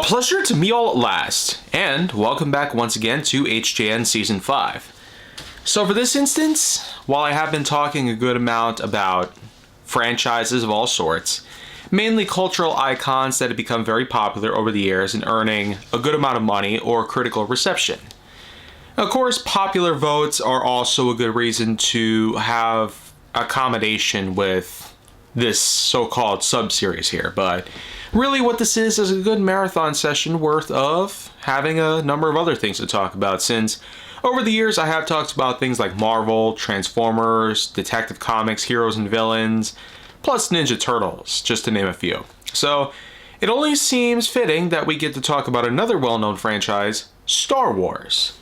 A pleasure to meet all at last, and welcome back once again to HJN Season 5. So for this instance, while I have been talking a good amount about franchises of all sorts, mainly cultural icons that have become very popular over the years and earning a good amount of money or critical reception. Of course, popular votes are also a good reason to have accommodation with this so-called sub-series here, but really what this is a good marathon session worth of having a number of other things to talk about, since over the years I have talked about things like Marvel, Transformers, Detective Comics, Heroes and Villains, plus Ninja Turtles, just to name a few. So it only seems fitting that we get to talk about another well-known franchise, Star Wars.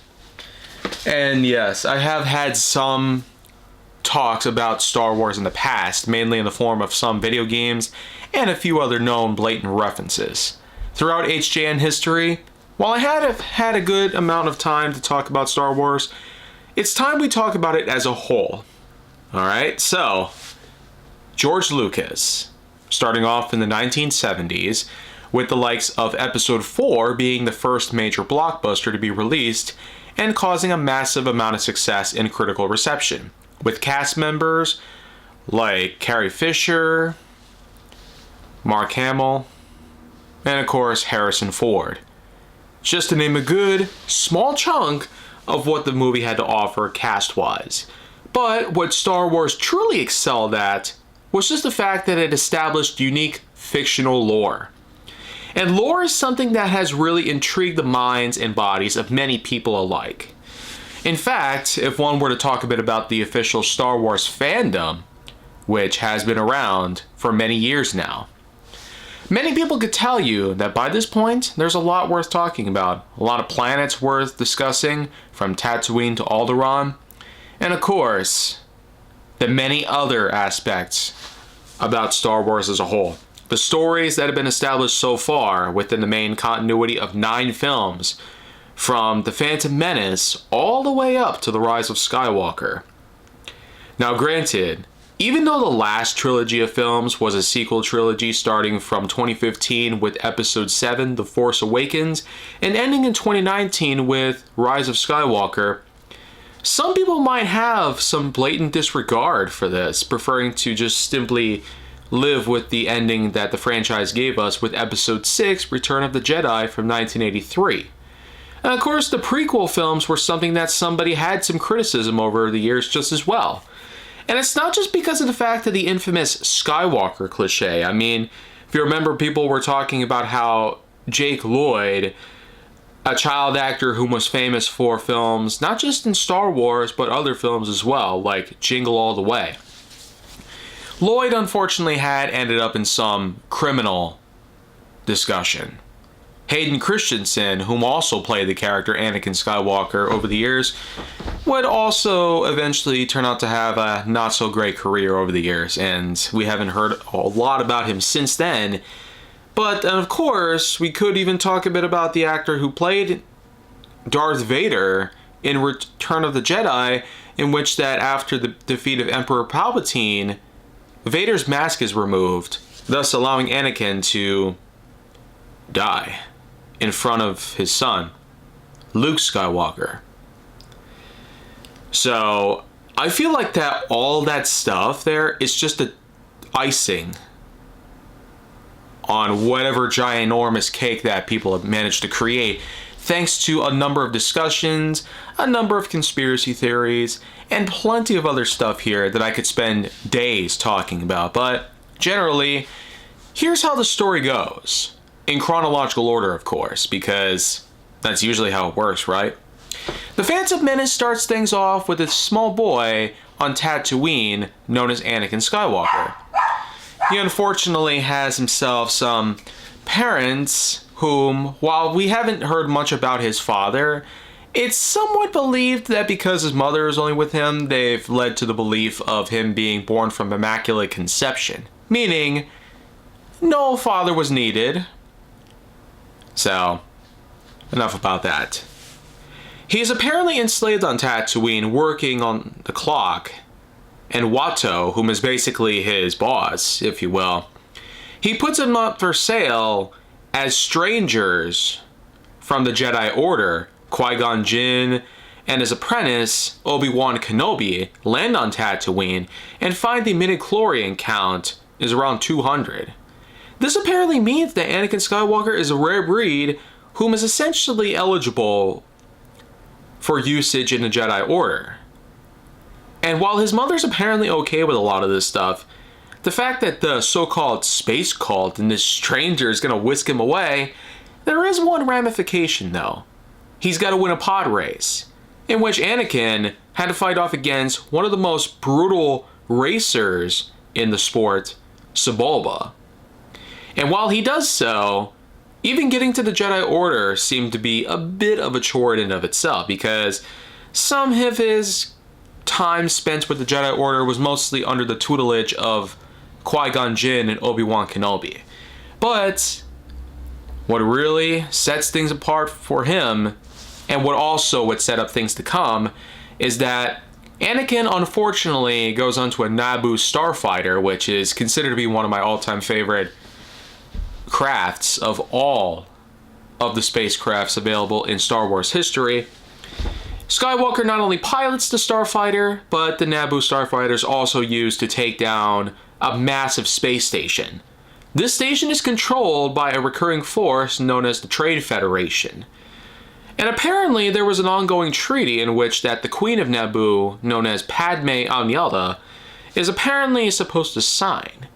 And yes, I have had some talks about Star Wars in the past, mainly in the form of some video games and a few other known blatant references. Throughout HJN history, while I have had a good amount of time to talk about Star Wars, it's time we talk about it as a whole. Alright, so George Lucas, starting off in the 1970s, with the likes of Episode 4 being the first major blockbuster to be released and causing a massive amount of success in critical reception, with cast members like Carrie Fisher, Mark Hamill, and of course Harrison Ford. Just to name a good, small chunk of what the movie had to offer cast-wise. But what Star Wars truly excelled at was just the fact that it established unique fictional lore. And lore is something that has really intrigued the minds and bodies of many people alike. In fact, if one were to talk a bit about the official Star Wars fandom, which has been around for many years now, many people could tell you that by this point, there's a lot worth talking about. A lot of planets worth discussing, from Tatooine to Alderaan, and of course, the many other aspects about Star Wars as a whole. The stories that have been established so far within the main continuity of 9 films, from The Phantom Menace all the way up to The Rise of Skywalker. Now granted, even though the last trilogy of films was a sequel trilogy starting from 2015 with Episode 7, The Force Awakens, and ending in 2019 with Rise of Skywalker, some people might have some blatant disregard for this, preferring to just simply live with the ending that the franchise gave us with Episode 6, Return of the Jedi from 1983. And of course, the prequel films were something that somebody had some criticism over the years just as well. And it's not just because of the fact of the infamous Skywalker cliche. I mean, if you remember, people were talking about how Jake Lloyd, a child actor who was famous for films, not just in Star Wars, but other films as well, like Jingle All the Way. Lloyd, unfortunately, had ended up in some criminal discussion. Hayden Christensen, whom also played the character Anakin Skywalker over the years, would also eventually turn out to have a not-so-great career over the years, and we haven't heard a lot about him since then. But, of course, we could even talk a bit about the actor who played Darth Vader in Return of the Jedi, in which that after the defeat of Emperor Palpatine, Vader's mask is removed, thus allowing Anakin to die in front of his son, Luke Skywalker. So, I feel like that all that stuff there is just the icing on whatever ginormous cake that people have managed to create, thanks to a number of discussions, a number of conspiracy theories, and plenty of other stuff here that I could spend days talking about. But generally, here's how the story goes. In chronological order, of course, because that's usually how it works, right? The Phantom Menace starts things off with a small boy on Tatooine known as Anakin Skywalker. He unfortunately has himself some parents whom, while we haven't heard much about his father, it's somewhat believed that because his mother is only with him, they've led to the belief of him being born from immaculate conception. Meaning, no father was needed. So, enough about that. He is apparently enslaved on Tatooine, working on the clock, and Watto, whom is basically his boss, if you will, he puts him up for sale as strangers from the Jedi Order, Qui-Gon Jinn and his apprentice, Obi-Wan Kenobi, land on Tatooine and find the midichlorian count is around 200. This apparently means that Anakin Skywalker is a rare breed whom is essentially eligible for usage in the Jedi Order. And while his mother's apparently okay with a lot of this stuff, the fact that the so-called space cult and this stranger is going to whisk him away, there is one ramification though. He's got to win a pod race, in which Anakin had to fight off against one of the most brutal racers in the sport, Sebulba. And while he does so, even getting to the Jedi Order seemed to be a bit of a chore in and of itself, because some of his time spent with the Jedi Order was mostly under the tutelage of Qui-Gon Jinn and Obi-Wan Kenobi. But what really sets things apart for him, and what also would set up things to come, is that Anakin unfortunately goes onto a Naboo starfighter, which is considered to be one of my all-time favorite crafts of all of the spacecrafts available in Star Wars history. Skywalker not only pilots the starfighter, but the Naboo starfighter is also used to take down a massive space station. This station is controlled by a recurring force known as the Trade Federation. And apparently there was an ongoing treaty in which that the Queen of Naboo, known as Padme Amidala, is apparently supposed to sign.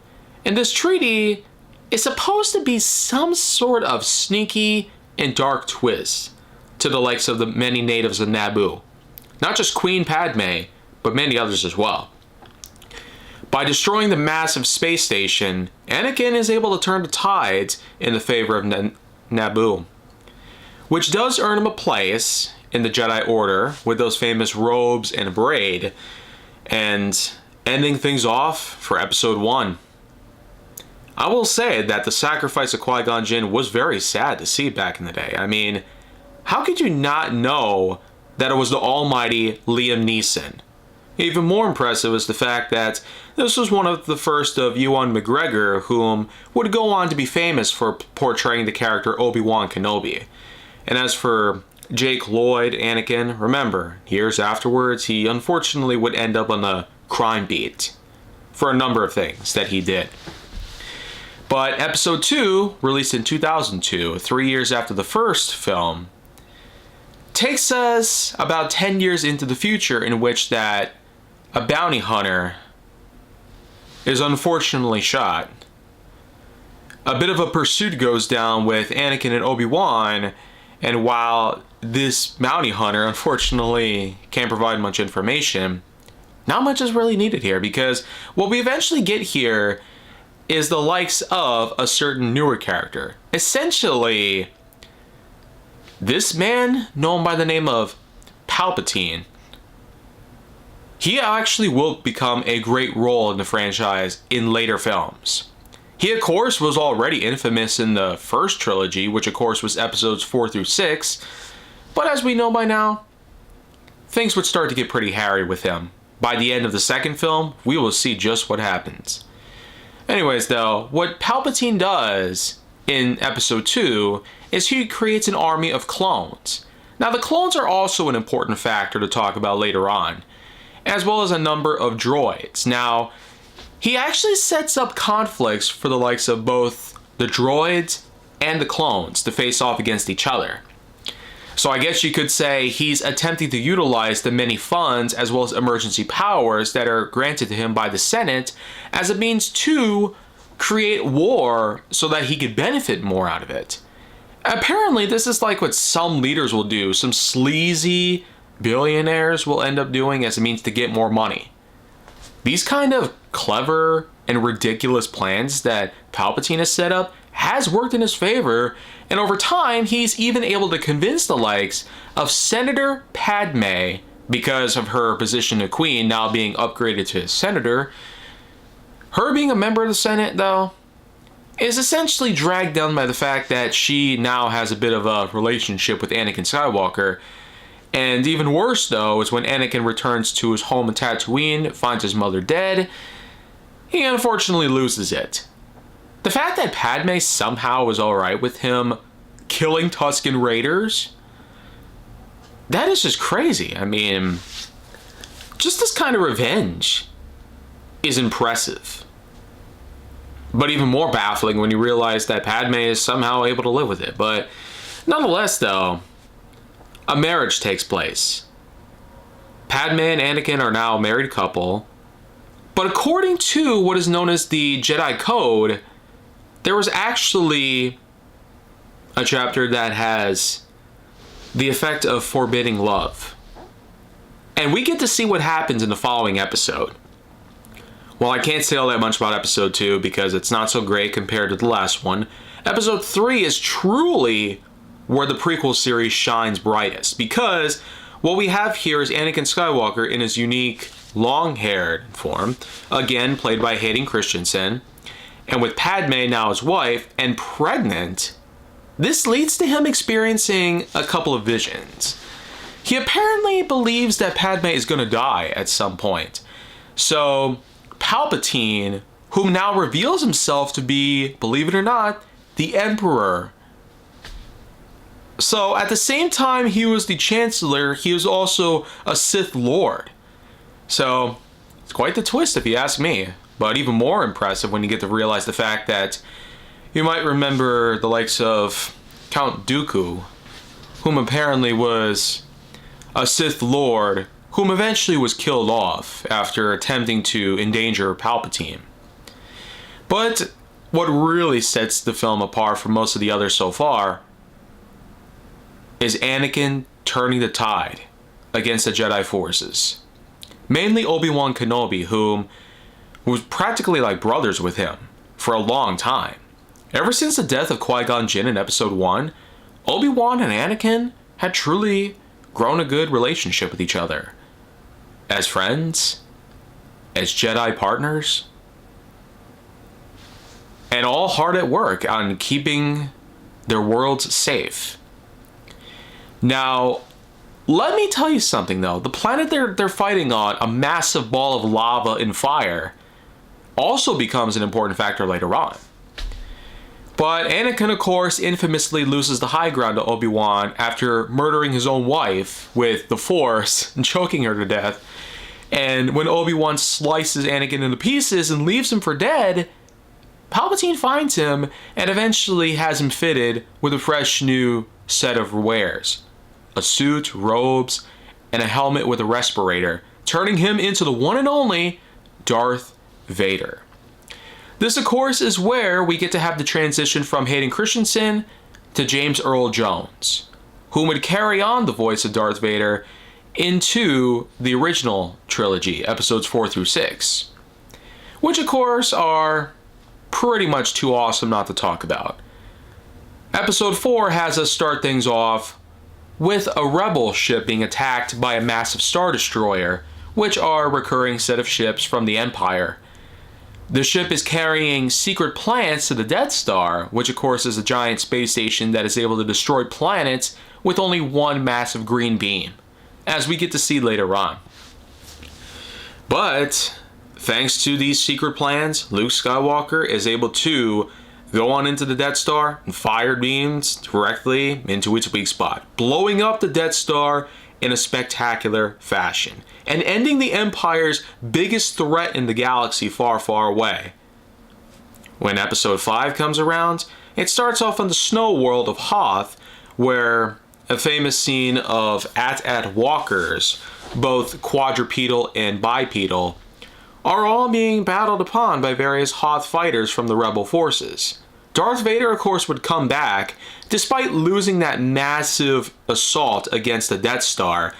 And this treaty is supposed to be some sort of sneaky and dark twist to the likes of the many natives of Naboo. Not just Queen Padme, but many others as well. By destroying the massive space station, Anakin is able to turn the tides in the favor of Naboo, which does earn him a place in the Jedi Order with those famous robes and a braid, and ending things off for Episode 1. I will say that the sacrifice of Qui-Gon Jinn was very sad to see back in the day. I mean, how could you not know that it was the almighty Liam Neeson? Even more impressive is the fact that this was one of the first of Ewan McGregor, whom would go on to be famous for portraying the character Obi-Wan Kenobi. And as for Jake Lloyd, Anakin, remember, years afterwards, he unfortunately would end up on the crime beat for a number of things that he did. But Episode 2, released in 2002, 3 years after the first film, takes us about 10 years into the future, in which that a bounty hunter is unfortunately shot. A bit of a pursuit goes down with Anakin and Obi-Wan, and while this bounty hunter unfortunately can't provide much information, not much is really needed here, because what we eventually get here is the likes of a certain newer character. Essentially, this man, known by the name of Palpatine, he actually will become a great role in the franchise in later films. He, of course, was already infamous in the first trilogy, which, of course, was episodes 4 through 6. But as we know by now, things would start to get pretty hairy with him. By the end of the second film, we will see just what happens. Anyways, though, what Palpatine does in Episode 2 is he creates an army of clones. Now, the clones are also an important factor to talk about later on, as well as a number of droids. Now, he actually sets up conflicts for the likes of both the droids and the clones to face off against each other. So I guess you could say he's attempting to utilize the many funds as well as emergency powers that are granted to him by the Senate as a means to create war so that he could benefit more out of it. Apparently, this is like what some leaders will do. Some sleazy billionaires will end up doing as a means to get more money. These kind of clever and ridiculous plans that Palpatine has set up has worked in his favor, and over time, he's even able to convince the likes of Senator Padme, because of her position of queen now being upgraded to senator. Her being a member of the Senate, though, is essentially dragged down by the fact that she now has a bit of a relationship with Anakin Skywalker. And even worse, though, is when Anakin returns to his home in Tatooine, finds his mother dead, he unfortunately loses it. The fact that Padme somehow was alright with him killing Tusken Raiders, that is just crazy. I mean, just this kind of revenge is impressive. But even more baffling when you realize that Padme is somehow able to live with it. But nonetheless, though, a marriage takes place. Padme and Anakin are now a married couple. But according to what is known as the Jedi Code, there was actually a chapter that has the effect of forbidding love. And we get to see what happens in the following episode. Well, I can't say all that much about episode 2 because it's not so great compared to the last one. Episode 3 is truly where the prequel series shines brightest, because what we have here is Anakin Skywalker in his unique long-haired form, again played by Hayden Christensen, and with Padme, now his wife, and pregnant. This leads to him experiencing a couple of visions. He apparently believes that Padme is going to die at some point. So Palpatine, whom now reveals himself to be, believe it or not, the Emperor. So at the same time he was the Chancellor, he was also a Sith Lord. So it's quite the twist if you ask me. But even more impressive when you get to realize the fact that you might remember the likes of Count Dooku, whom apparently was a Sith Lord, whom eventually was killed off after attempting to endanger Palpatine. But what really sets the film apart from most of the others so far is Anakin turning the tide against the Jedi forces. Mainly Obi-Wan Kenobi, whom was practically like brothers with him for a long time. Ever since the death of Qui-Gon Jinn in episode 1, Obi-Wan and Anakin had truly grown a good relationship with each other. As friends, as Jedi partners, and all hard at work on keeping their worlds safe. Now, let me tell you something though. The planet they're fighting on, a massive ball of lava and fire, also becomes an important factor later on. But Anakin, of course, infamously loses the high ground to Obi-Wan after murdering his own wife with the Force and choking her to death. And when Obi-Wan slices Anakin into pieces and leaves him for dead, Palpatine finds him and eventually has him fitted with a fresh new set of wares. A suit, robes, and a helmet with a respirator, turning him into the one and only Darth Vader. This, of course, is where we get to have the transition from Hayden Christensen to James Earl Jones, whom would carry on the voice of Darth Vader into the original trilogy, episodes 4 through 6, which, of course, are pretty much too awesome not to talk about. Episode 4 has us start things off with a rebel ship being attacked by a massive Star Destroyer, which are a recurring set of ships from the Empire. The ship is carrying secret plants to the Death Star, which of course is a giant space station that is able to destroy planets with only one massive green beam, as we get to see later on. But thanks to these secret plans, Luke Skywalker is able to go on into the Death Star and fire beams directly into its weak spot, blowing up the Death Star in a spectacular fashion, and ending the Empire's biggest threat in the galaxy far, far away. When episode 5 comes around, it starts off on the snow world of Hoth, where a famous scene of AT-AT walkers, both quadrupedal and bipedal, are all being battled upon by various Hoth fighters from the rebel forces. Darth Vader, of course, would come back, despite losing that massive assault against the Death Star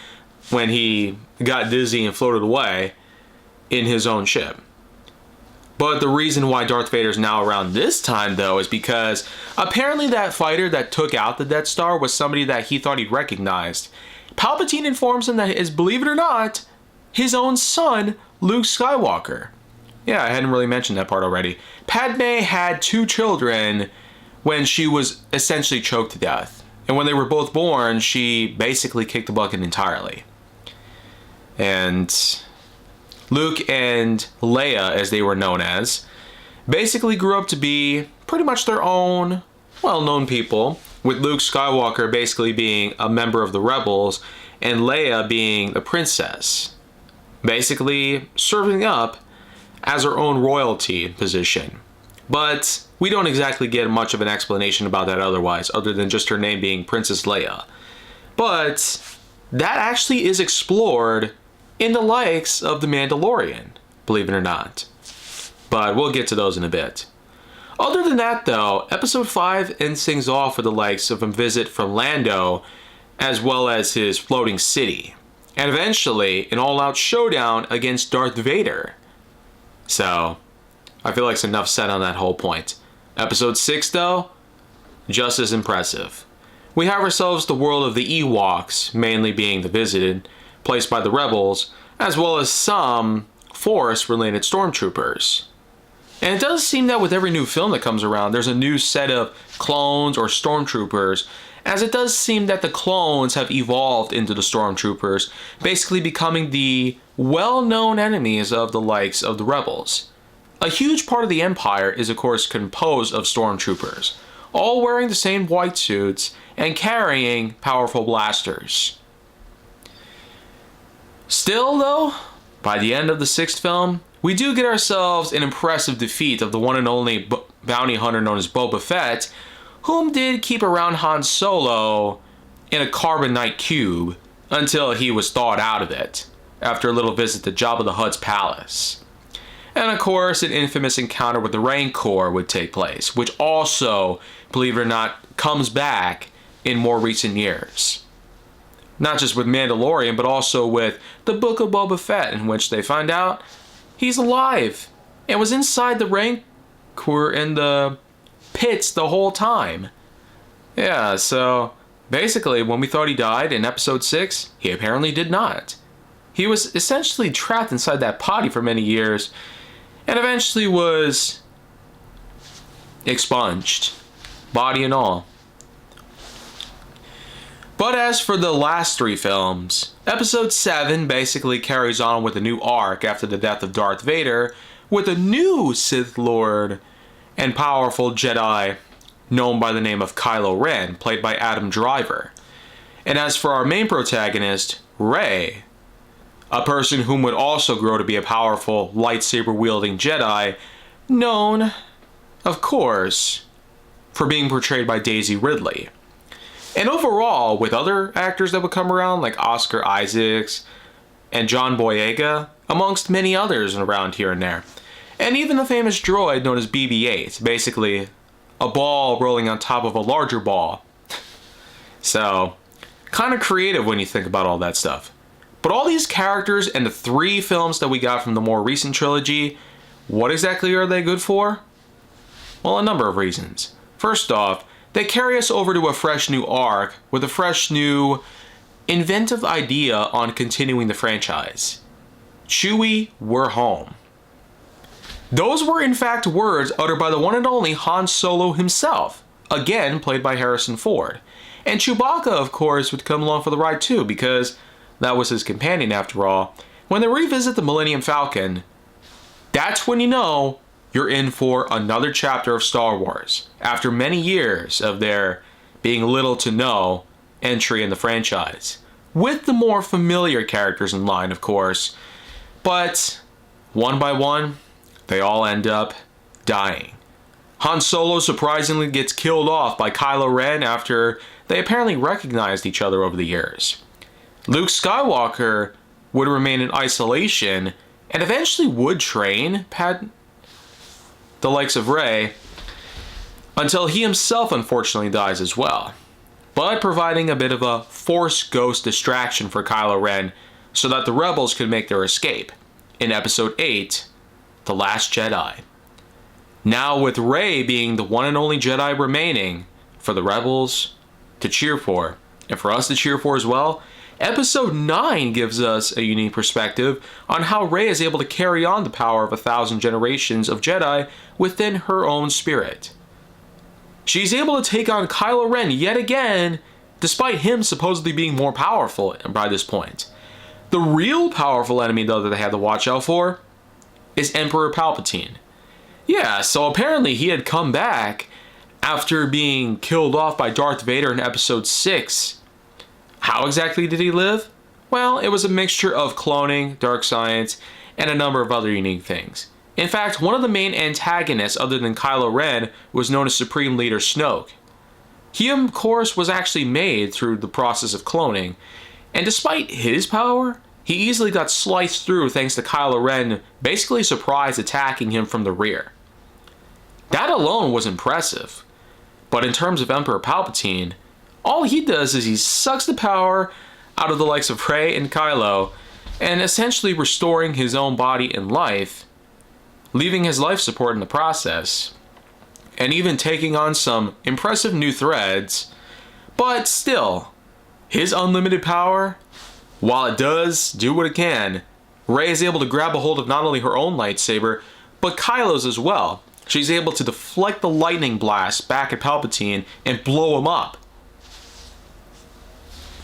when he got dizzy and floated away in his own ship. But the reason why Darth Vader is now around this time, though, is because apparently that fighter that took out the Death Star was somebody that he thought he'd recognized. Palpatine informs him that it is, believe it or not, his own son, Luke Skywalker. Yeah, I hadn't really mentioned that part already. Padme had 2 children when she was essentially choked to death. And when they were both born, she basically kicked the bucket entirely. And Luke and Leia, as they were known as, basically grew up to be pretty much their own well-known people, with Luke Skywalker basically being a member of the Rebels and Leia being the princess, basically serving up as her own royalty position. But we don't exactly get much of an explanation about that otherwise, other than just her name being Princess Leia. But that actually is explored in the likes of The Mandalorian, believe it or not. But we'll get to those in a bit. Other than that though, episode 5 ends things off with the likes of a visit from Lando, as well as his floating city, and eventually an all-out showdown against Darth Vader. So, I feel like it's enough said on that whole point. Episode 6 though, just as impressive. We have ourselves the world of the Ewoks, mainly being the visited, placed by the Rebels, as well as some Force-related stormtroopers. And it does seem that with every new film that comes around, there's a new set of clones or stormtroopers, as it does seem that the clones have evolved into the stormtroopers, basically becoming the well-known enemies of the likes of the Rebels. A huge part of the Empire is of course composed of stormtroopers, all wearing the same white suits and carrying powerful blasters. Still though, by the end of the 6th film, we do get ourselves an impressive defeat of the one and only bounty hunter known as Boba Fett, whom did keep around Han Solo in a carbonite cube until he was thawed out of it, after a little visit to Jabba the Hutt's palace. And of course, an infamous encounter with the Rancor would take place, which also, believe it or not, comes back in more recent years. Not just with Mandalorian, but also with the Book of Boba Fett, in which they find out he's alive and was inside the Rancor in the pits the whole time. Yeah, so basically when we thought he died in episode 6, he apparently did not. He was essentially trapped inside that body for many years and eventually was expunged, body and all. But as for the last 3 films, episode 7 basically carries on with a new arc after the death of Darth Vader, with a new Sith Lord and powerful Jedi known by the name of Kylo Ren, played by Adam Driver. And as for our main protagonist, Rey, a person whom would also grow to be a powerful lightsaber-wielding Jedi, known, of course, for being portrayed by Daisy Ridley. And overall, with other actors that would come around, like Oscar Isaacs and John Boyega, amongst many others around here and there. And even the famous droid known as BB-8, basically a ball rolling on top of a larger ball. So, kind of creative when you think about all that stuff. But all these characters and the 3 films that we got from the more recent trilogy, what exactly are they good for? Well, a number of reasons. First off, they carry us over to a fresh new arc with a fresh new inventive idea on continuing the franchise. Chewie, we're home. Those were in fact words uttered by the one and only Han Solo himself, again played by Harrison Ford. And Chewbacca, of course, would come along for the ride too, because that was his companion after all. When they revisit the Millennium Falcon, that's when you know you're in for another chapter of Star Wars, after many years of there being little to no entry in the franchise. With the more familiar characters in line, of course, but one by one, they all end up dying. Han Solo surprisingly gets killed off by Kylo Ren after they apparently recognized each other over the years. Luke Skywalker would remain in isolation and eventually would train the likes of Rey until he himself unfortunately dies as well, but providing a bit of a Force ghost distraction for Kylo Ren so that the Rebels could make their escape in Episode 8, The Last Jedi. Now with Rey being the one and only Jedi remaining for the Rebels to cheer for, and for us to cheer for as well, Episode 9 gives us a unique perspective on how Rey is able to carry on the power of 1,000 generations of Jedi within her own spirit. She's able to take on Kylo Ren yet again, despite him supposedly being more powerful by this point. The real powerful enemy, though, that they had to watch out for is Emperor Palpatine. Yeah, so apparently he had come back after being killed off by Darth Vader in episode 6. How exactly did he live? Well, it was a mixture of cloning, dark science, and a number of other unique things. In fact, one of the main antagonists other than Kylo Ren was known as Supreme Leader Snoke. He, of course, was actually made through the process of cloning, and despite his power, he easily got sliced through thanks to Kylo Ren basically surprise attacking him from the rear. That alone was impressive, but in terms of Emperor Palpatine, all he does is he sucks the power out of the likes of Rey and Kylo, and essentially restoring his own body and life, leaving his life support in the process, and even taking on some impressive new threads. But still, his unlimited power, while it does do what it can, Rey is able to grab a hold of not only her own lightsaber, but Kylo's as well. She's able to deflect the lightning blast back at Palpatine and blow him up.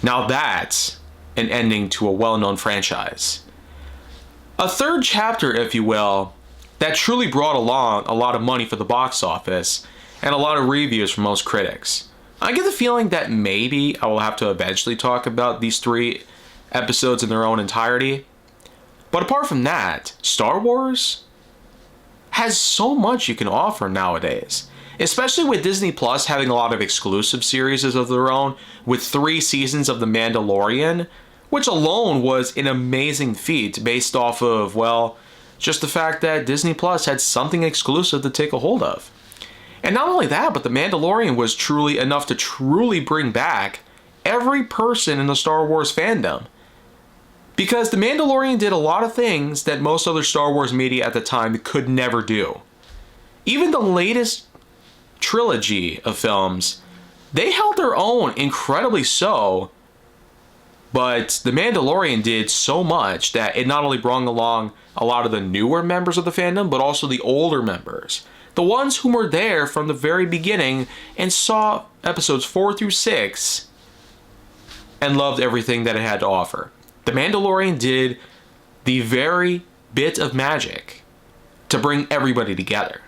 Now that's an ending to a well-known franchise. A third chapter, if you will, that truly brought along a lot of money for the box office and a lot of reviews from most critics. I get the feeling that maybe I will have to eventually talk about these 3 episodes in their own entirety. But apart from that, Star Wars has so much you can offer nowadays. Especially with Disney Plus having a lot of exclusive series of their own, with 3 seasons of The Mandalorian, which alone was an amazing feat based off of, well, just the fact that Disney Plus had something exclusive to take a hold of. And not only that, but The Mandalorian was truly enough to truly bring back every person in the Star Wars fandom. Because The Mandalorian did a lot of things that most other Star Wars media at the time could never do. Even the latest trilogy of films, they held their own incredibly so, but The Mandalorian did so much that it not only brought along a lot of the newer members of the fandom, but also the older members. The ones who were there from the very beginning and saw episodes 4 through 6 and loved everything that it had to offer. The Mandalorian did the very bit of magic to bring everybody together.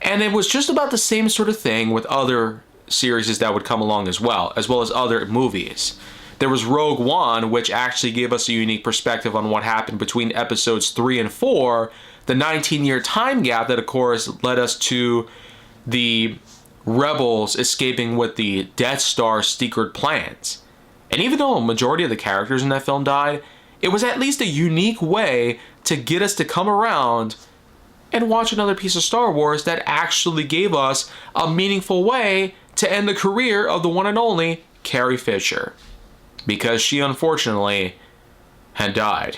And it was just about the same sort of thing with other series that would come along as well as other movies. There was Rogue One, which actually gave us a unique perspective on what happened between episodes 3 and 4, the 19-year time gap that, of course, led us to the rebels escaping with the Death Star secret plans. And even though a majority of the characters in that film died, it was at least a unique way to get us to come around and watch another piece of Star Wars that actually gave us a meaningful way to end the career of the one and only Carrie Fisher, because she unfortunately had died.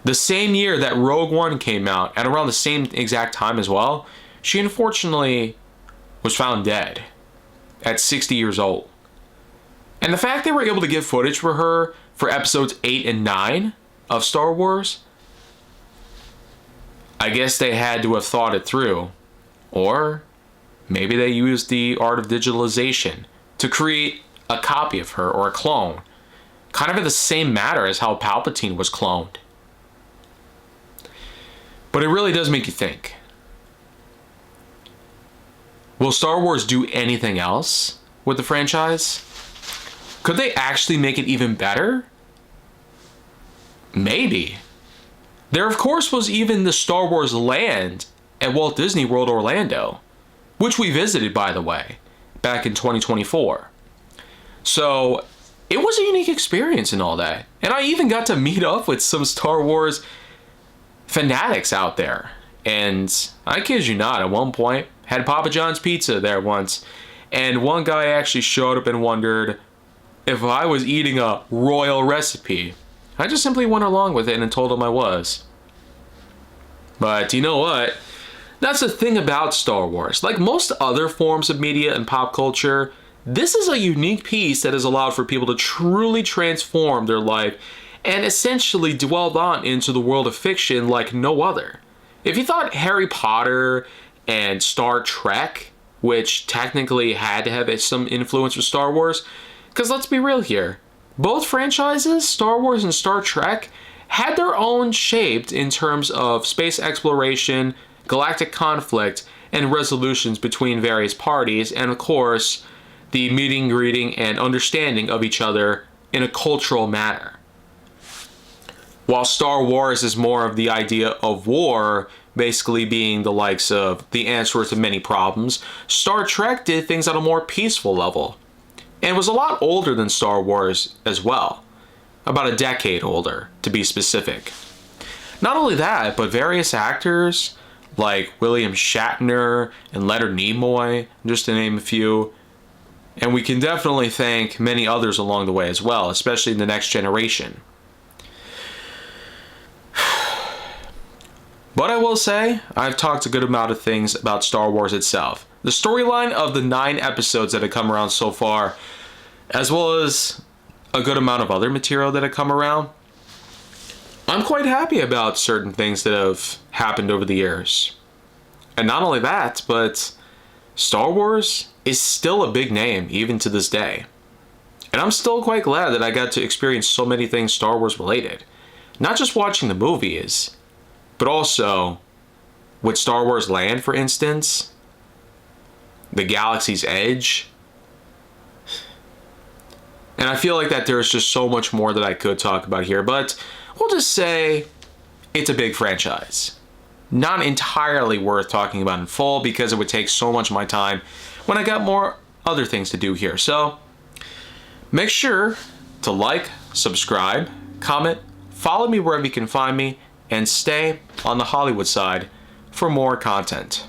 The same year that Rogue One came out, and around the same exact time as well, she unfortunately was found dead at 60 years old. And the fact they were able to get footage for her for episodes 8 and 9 of Star Wars, I guess they had to have thought it through. Or maybe they used the art of digitalization to create a copy of her, or a clone. Kind of in the same matter as how Palpatine was cloned. But it really does make you think. Will Star Wars do anything else with the franchise? Could they actually make it even better? Maybe. There, of course, was even the Star Wars land at Walt Disney World Orlando, which we visited, by the way, back in 2024. So it was a unique experience and all that. And I even got to meet up with some Star Wars fanatics out there. And I kid you not, at one point, had Papa John's Pizza there once. And one guy actually showed up and wondered if I was eating a royal recipe. I just simply went along with it and told him I was. But you know what? That's the thing about Star Wars. Like most other forms of media and pop culture, this is a unique piece that has allowed for people to truly transform their life and essentially dwell on into the world of fiction like no other. If you thought Harry Potter and Star Trek, which technically had to have some influence with Star Wars, because let's be real here, both franchises, Star Wars and Star Trek, had their own shape in terms of space exploration, galactic conflict, and resolutions between various parties, and of course, the meeting, greeting, and understanding of each other in a cultural manner. While Star Wars is more of the idea of war, basically being the likes of the answer to many problems, Star Trek did things on a more peaceful level. And was a lot older than Star Wars as well. About a decade older, to be specific. Not only that, but various actors like William Shatner and Leonard Nimoy, just to name a few. And we can definitely thank many others along the way as well, especially in the next generation. But I will say, I've talked a good amount of things about Star Wars itself. The storyline of the 9 episodes that have come around so far, as well as a good amount of other material that have come around, I'm quite happy about certain things that have happened over the years. And not only that, but Star Wars is still a big name even to this day. And I'm still quite glad that I got to experience so many things Star Wars related. Not just watching the movies, but also with Star Wars Land, for instance, the Galaxy's Edge. And I feel like that there's just so much more that I could talk about here, but we'll just say it's a big franchise. Not entirely worth talking about in full because it would take so much of my time when I got more other things to do here. So make sure to like, subscribe, comment, follow me wherever you can find me, and stay on the Hollywood side for more content.